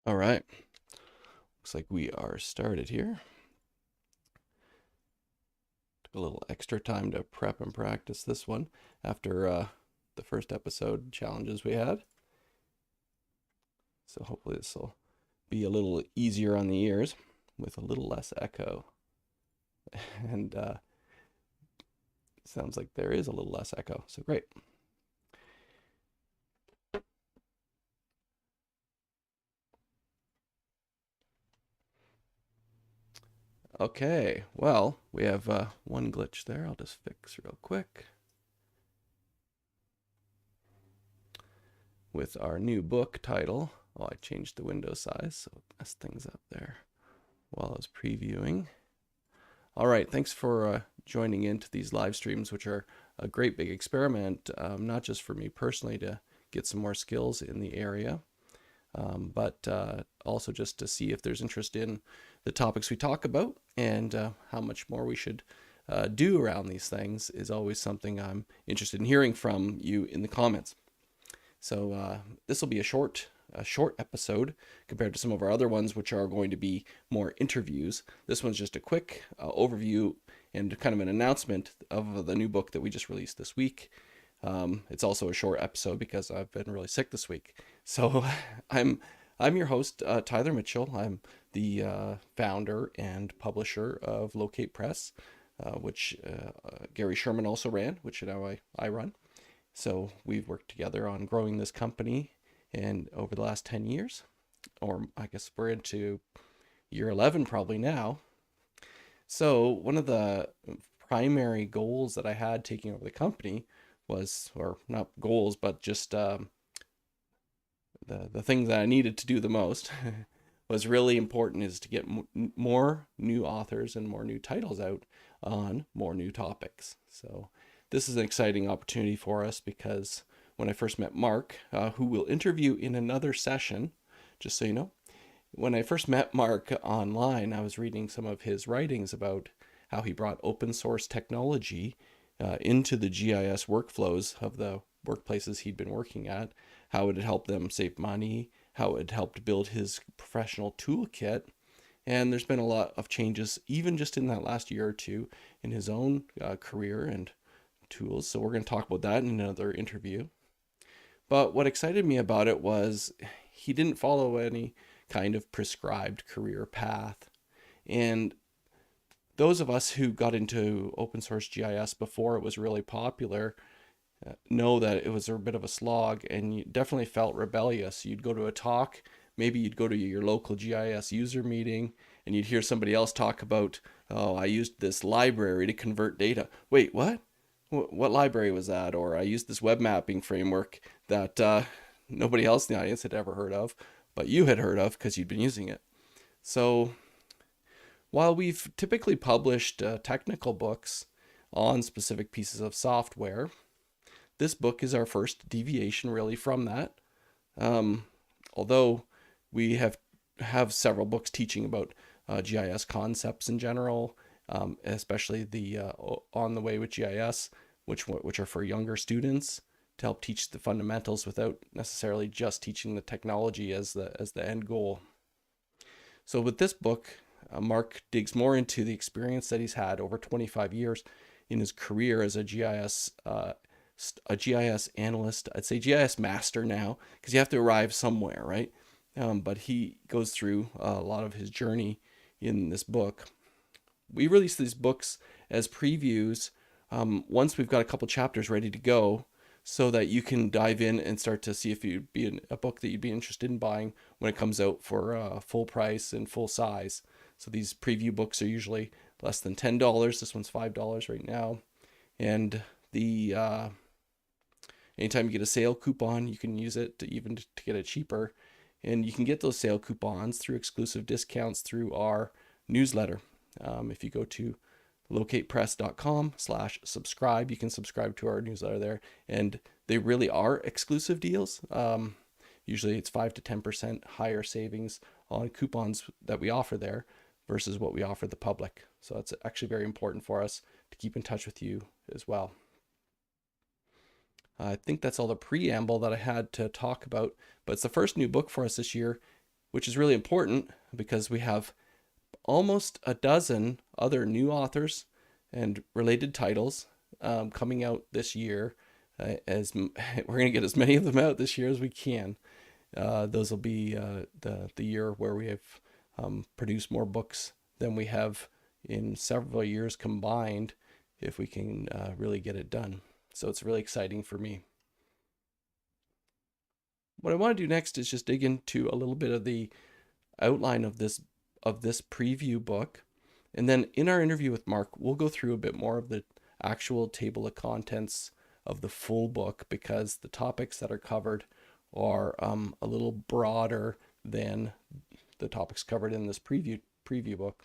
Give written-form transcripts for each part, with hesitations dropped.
All right. Looks like we are started here. Took a little extra time to prep and practice this one after the first episode challenges we had. So hopefully this will be a little easier on the ears with a little less echo. And sounds like there is a little less echo. So great. Okay, well, we have one glitch there. I'll just fix real quick. With our new book title. Oh, I changed the window size, so it messed things up there while I was previewing. All right, thanks for joining into these live streams, which are a great big experiment, not just for me personally to get some more skills in the area, but also just to see if there's interest in the topics we talk about and how much more we should do around these things is always something I'm interested in hearing from you in the comments. So this will be a short episode compared to some of our other ones, which are going to be more interviews. This one's just a quick overview and kind of an announcement of the new book that we just released this week. It's also a short episode because I've been really sick this week. So I'm your host, Tyler Mitchell. I'm the founder and publisher of Locate Press, which Gary Sherman also ran, which now I run. So we've worked together on growing this company and over the last 10 years, or I guess we're into year 11 probably now. So one of the primary goals that I had taking over the company was, or not goals, but just the thing that I needed to do the most was really important is to get more new authors and more new titles out on more new topics. So this is an exciting opportunity for us because when I first met Mark, who we'll interview in another session, just so you know, when I first met Mark online, I was reading some of his writings about how he brought open source technology into the GIS workflows of the workplaces he'd been working at, how it had helped them save money, how it helped build his professional toolkit. And there's been a lot of changes, even just in that last year or two, in his own career and tools. So we're going to talk about that in another interview. But what excited me about it was he didn't follow any kind of prescribed career path. And those of us who got into open source GIS before it was really popular know that it was a bit of a slog and you definitely felt rebellious. You'd go to a talk, maybe you'd go to your local GIS user meeting and you'd hear somebody else talk about, oh, I used this library to convert data. Wait, what? What library was that? Or I used this web mapping framework that nobody else in the audience had ever heard of, but you had heard of because you'd been using it. So while we've typically published technical books on specific pieces of software, this book is our first deviation really from that. Although we have several books teaching about GIS concepts in general, especially the On the Way with GIS, which are for younger students to help teach the fundamentals without necessarily just teaching the technology as the end goal. So with this book, Mark digs more into the experience that he's had over 25 years in his career as a GIS analyst. I'd say GIS master now because you have to arrive somewhere, right? But he goes through a lot of his journey in this book. We release these books as previews once we've got a couple chapters ready to go so that you can dive in and start to see if you'd be a book that you'd be interested in buying when it comes out for full price and full size. So these preview books are usually less than $10. This one's $5 right now. And the anytime you get a sale coupon, you can use it to get it cheaper. And you can get those sale coupons through exclusive discounts through our newsletter. If you go to locatepress.com/subscribe, you can subscribe to our newsletter there. And they really are exclusive deals. Usually it's 5 to 10% higher savings on coupons that we offer there versus what we offer the public. So it's actually very important for us to keep in touch with you as well. I think that's all the preamble that I had to talk about, but it's the first new book for us this year, which is really important because we have almost a dozen other new authors and related titles coming out this year. As we're going to get as many of them out this year as we can. Those will be the year where we have produced more books than we have in several years combined, if we can really get it done. So it's really exciting for me. What I want to do next is just dig into a little bit of the outline of this preview book. And then in our interview with Mark, we'll go through a bit more of the actual table of contents of the full book, because the topics that are covered are a little broader than the topics covered in this preview book.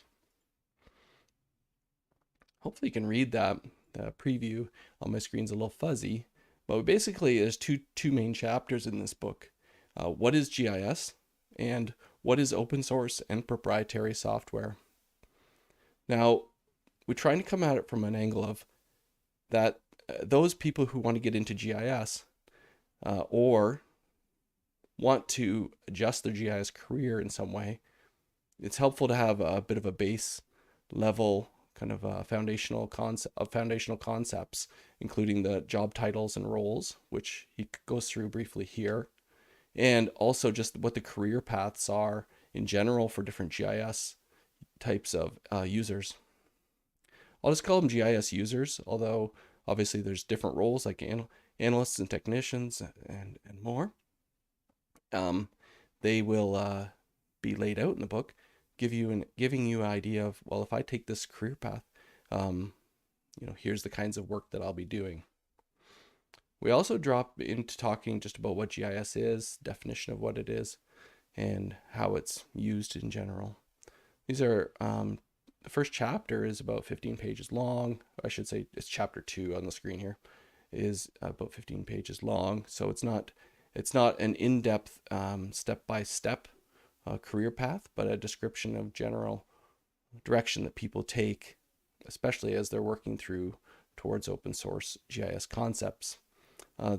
Hopefully you can read that. The preview on my screen's a little fuzzy, but basically there's two main chapters in this book. What is GIS, and what is open source and proprietary software? Now, we're trying to come at it from an angle of that those people who want to get into GIS or want to adjust their GIS career in some way, it's helpful to have a bit of a base level kind of foundational concepts, including the job titles and roles, which he goes through briefly here, and also just what the career paths are in general for different GIS types of users. I'll just call them GIS users, although obviously there's different roles like analysts and technicians and more. They will be laid out in the book, giving you an idea of, well, if I take this career path, here's the kinds of work that I'll be doing. We also drop into talking just about what GIS is, definition of what it is, and how it's used in general. These are the first chapter is about 15 pages long. I should say it's chapter 2 on the screen here, is about 15 pages long. So it's not an in-depth step-by-step career path, but a description of general direction that people take, especially as they're working towards open source GIS concepts.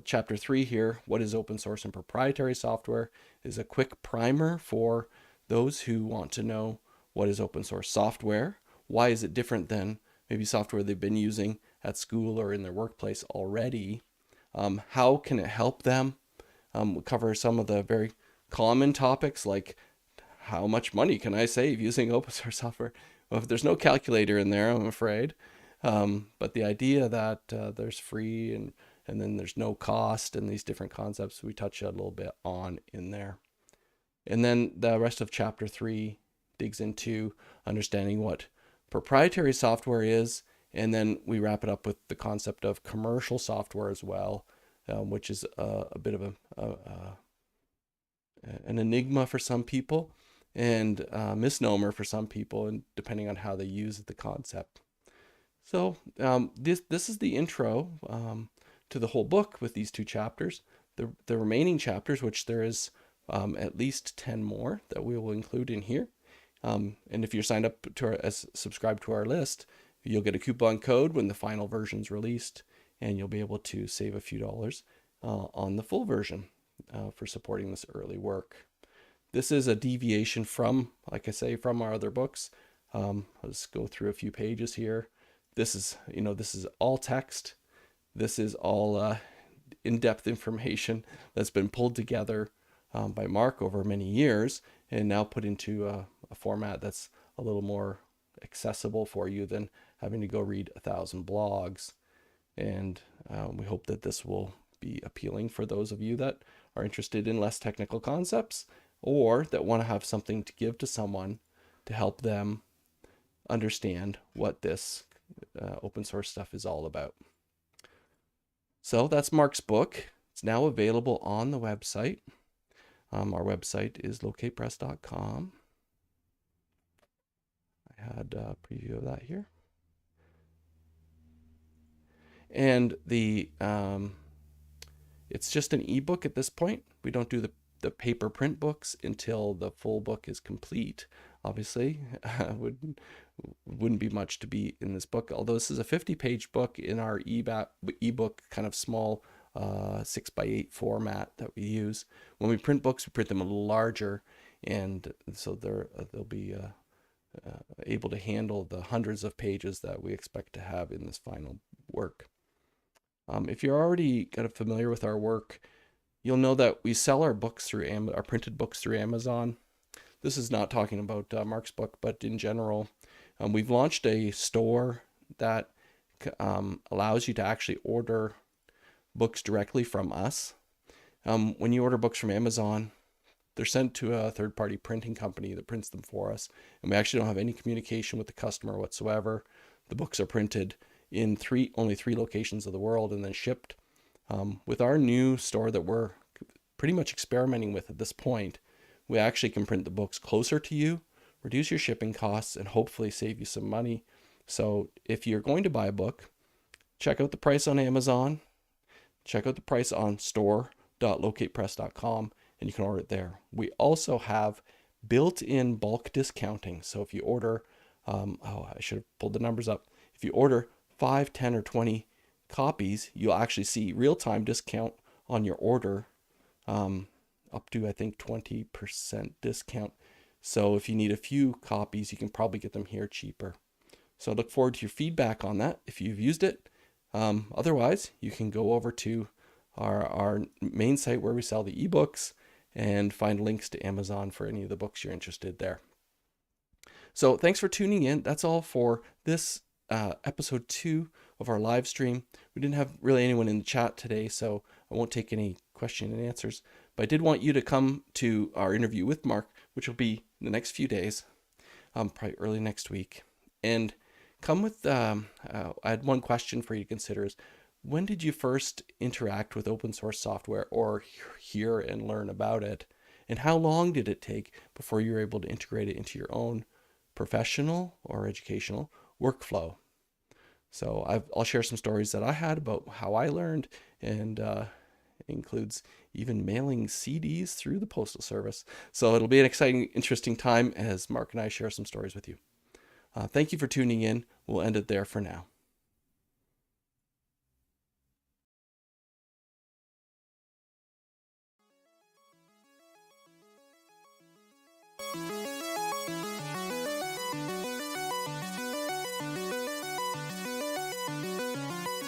Chapter 3 here, what is open source and proprietary software, is a quick primer for those who want to know what is open source software, why is it different than maybe software they've been using at school or in their workplace already, how can it help them. We'll cover some of the very common topics like how much money can I save using open source software. Well, there's no calculator in there, I'm afraid, but the idea that there's free and then there's no cost, and these different concepts we touch a little bit on in there. And then the rest of chapter 3 digs into understanding what proprietary software is, and then we wrap it up with the concept of commercial software as well, which is a bit of an enigma for some people and a misnomer for some people, and depending on how they use the concept. So this is the intro to the whole book with these 2 chapters. The remaining chapters, which there is at least 10 more that we will include in here. And if you're signed up as subscribed to our list, you'll get a coupon code when the final version's released, and you'll be able to save a few dollars on the full version for supporting this early work. This is a deviation from, like I say, from our other books. Let's go through a few pages here. This is all text. This is all in-depth information that's been pulled together by Mark over many years and now put into a format that's a little more accessible for you than having to go read 1,000 blogs. And we hope that this will be appealing for those of you that are interested in less technical concepts, or that want to have something to give to someone to help them understand what this open source stuff is all about. So that's Mark's book. It's now available on the website. Our website is locatepress.com. I had a preview of that here. And it's just an ebook at this point. We don't do the paper print books until the full book is complete. Obviously, wouldn't be much to be in this book. Although this is a 50-page book in our ebook kind of small 6x8 format that we use. When we print books, we print them a little larger, and so they'll be able to handle the hundreds of pages that we expect to have in this final work. If you're already kind of familiar with our work, you'll know that we sell our books through our printed books through Amazon. This is not talking about Mark's book, but in general, we've launched a store that allows you to actually order books directly from us. When you order books from Amazon, they're sent to a third-party printing company that prints them for us, and we actually don't have any communication with the customer whatsoever. The books are printed in only three locations of the world and then shipped. With our new store that we're pretty much experimenting with at this point, we actually can print the books closer to you, reduce your shipping costs, and hopefully save you some money. So if you're going to buy a book, check out the price on Amazon, check out the price on store.locatepress.com, and you can order it there. We also have built-in bulk discounting. So if you order, I should have pulled the numbers up. If you order 5, 10, or 20 copies, you'll actually see real-time discount on your order, up to, I think, 20% discount. So if you need a few copies, you can probably get them here cheaper. So I look forward to your feedback on that if you've used it. Otherwise, you can go over to our main site where we sell the ebooks and find links to Amazon for any of the books you're interested there. So thanks for tuning in. That's all for this episode 2 of our live stream. We didn't have really anyone in the chat today, so I won't take any question and answers. But I did want you to come to our interview with Mark, which will be in the next few days, probably early next week. And come with, I had one question for you to consider is, when did you first interact with open source software or hear and learn about it? And how long did it take before you were able to integrate it into your own professional or educational workflow? So I'll share some stories that I had about how I learned, and includes even mailing CDs through the Postal Service. So it'll be an exciting, interesting time as Mark and I share some stories with you. Thank you for tuning in. We'll end it there for now.